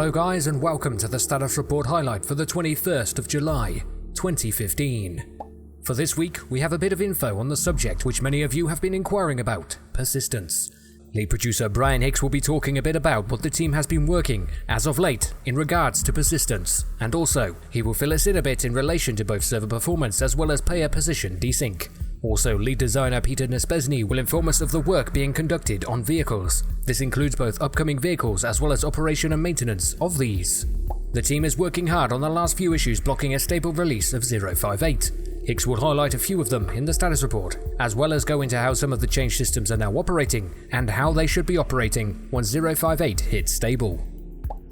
Hello guys and welcome to the status report highlight for the 21st of July, 2015. For this week, we have a bit of info on the subject which many of you have been inquiring about, persistence. Lead producer Brian Hicks will be talking a bit about what the team has been working as of late in regards to persistence, and also he will fill us in a bit in relation to both server performance as well as player position desync. Also, lead designer Peter Nespesny will inform us of the work being conducted on vehicles. This includes both upcoming vehicles as well as operation and maintenance of these. The team is working hard on the last few issues blocking a stable release of 058. Hicks will highlight a few of them in the status report, as well as go into how some of the change systems are now operating and how they should be operating once 058 hits stable.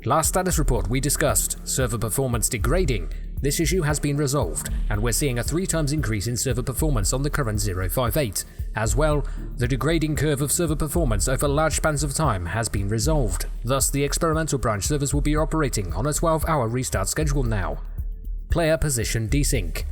Last status report we discussed server performance degrading. This issue has been resolved, and we're seeing a 3 times increase in server performance on the current 058. As well, the degrading curve of server performance over large spans of time has been resolved. Thus, the experimental branch servers will be operating on a 12-hour restart schedule now. Player position desync.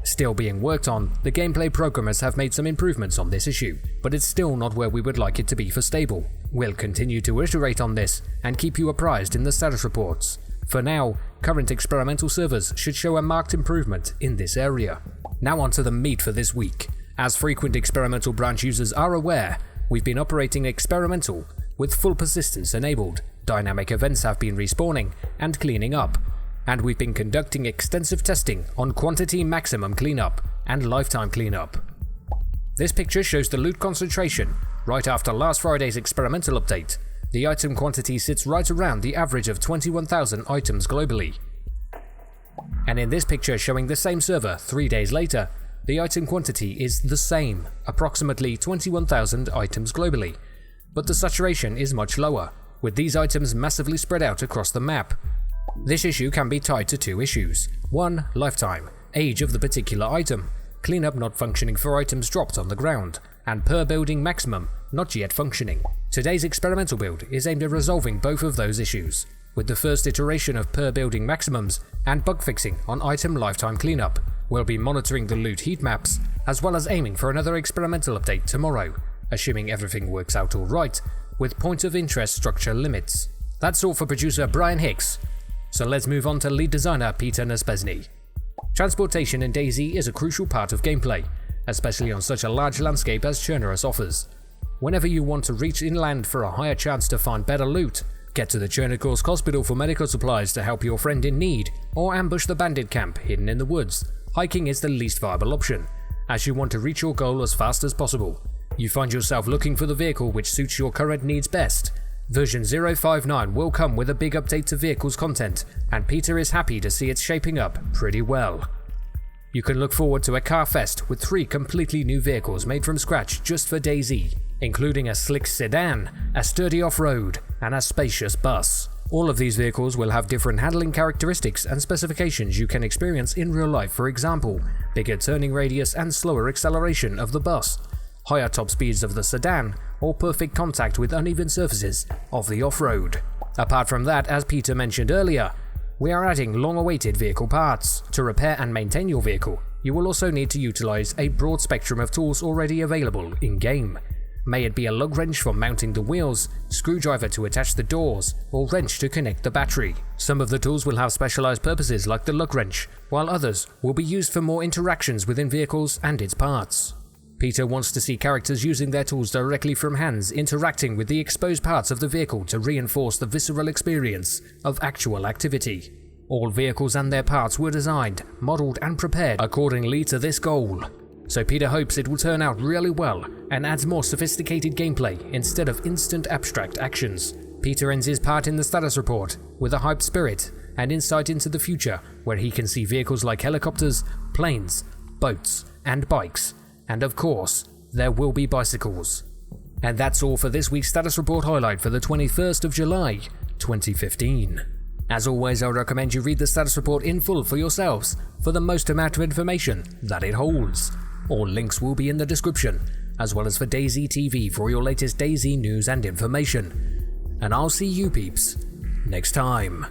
Still being worked on, the gameplay programmers have made some improvements on this issue, but it's still not where we would like it to be for stable. We'll continue to iterate on this and keep you apprised in the status reports. For now, current experimental servers should show a marked improvement in this area. Now on to the meat for this week. As frequent experimental branch users are aware, we've been operating experimental with full persistence enabled. Dynamic events have been respawning and cleaning up, and we've been conducting extensive testing on quantity maximum cleanup and lifetime cleanup. This picture shows the loot concentration right after last Friday's experimental update. The item quantity sits right around the average of 21,000 items globally. And in this picture showing the same server 3 days later, the item quantity is the same, approximately 21,000 items globally. But the saturation is much lower, with these items massively spread out across the map. This issue can be tied to 2 issues. 1. Lifetime, age of the particular item, cleanup not functioning for items dropped on the ground, and per building maximum not yet functioning. Today's experimental build is aimed at resolving both of those issues, with the first iteration of per building maximums and bug fixing on item lifetime cleanup. We'll be monitoring the loot heat maps, as well as aiming for another experimental update tomorrow, assuming everything works out alright, with point of interest structure limits. That's all for producer Brian Hicks, so let's move on to lead designer Peter Nespesny. Transportation in DayZ is a crucial part of gameplay, especially on such a large landscape as Chernarus offers. Whenever you want to reach inland for a higher chance to find better loot, get to the Chernarus hospital for medical supplies to help your friend in need, or ambush the bandit camp hidden in the woods, hiking is the least viable option, as you want to reach your goal as fast as possible. You find yourself looking for the vehicle which suits your current needs best. Version 059 will come with a big update to vehicles content, and Peter is happy to see it's shaping up pretty well. You can look forward to a car fest with 3 completely new vehicles made from scratch just for DayZ, including a slick sedan, a sturdy off-road, and a spacious bus. All of these vehicles will have different handling characteristics and specifications you can experience in real life, for example, bigger turning radius and slower acceleration of the bus, higher top speeds of the sedan, or perfect contact with uneven surfaces of the off-road. Apart from that, as Peter mentioned earlier, we are adding long-awaited vehicle parts. To repair and maintain your vehicle, you will also need to utilize a broad spectrum of tools already available in-game. May it be a lug wrench for mounting the wheels, screwdriver to attach the doors, or wrench to connect the battery. Some of the tools will have specialized purposes like the lug wrench, while others will be used for more interactions within vehicles and its parts. Peter wants to see characters using their tools directly from hands, interacting with the exposed parts of the vehicle to reinforce the visceral experience of actual activity. All vehicles and their parts were designed, modeled and prepared accordingly to this goal. So Peter hopes it will turn out really well and adds more sophisticated gameplay instead of instant abstract actions. Peter ends his part in the status report with a hyped spirit and insight into the future, where he can see vehicles like helicopters, planes, boats and bikes. And of course, there will be bicycles. And that's all for this week's status report highlight for the 21st of July, 2015. As always, I recommend you read the status report in full for yourselves for the most amount of information that it holds. All links will be in the description, as well as for DayZ TV for your latest DayZ news and information. And I'll see you peeps next time.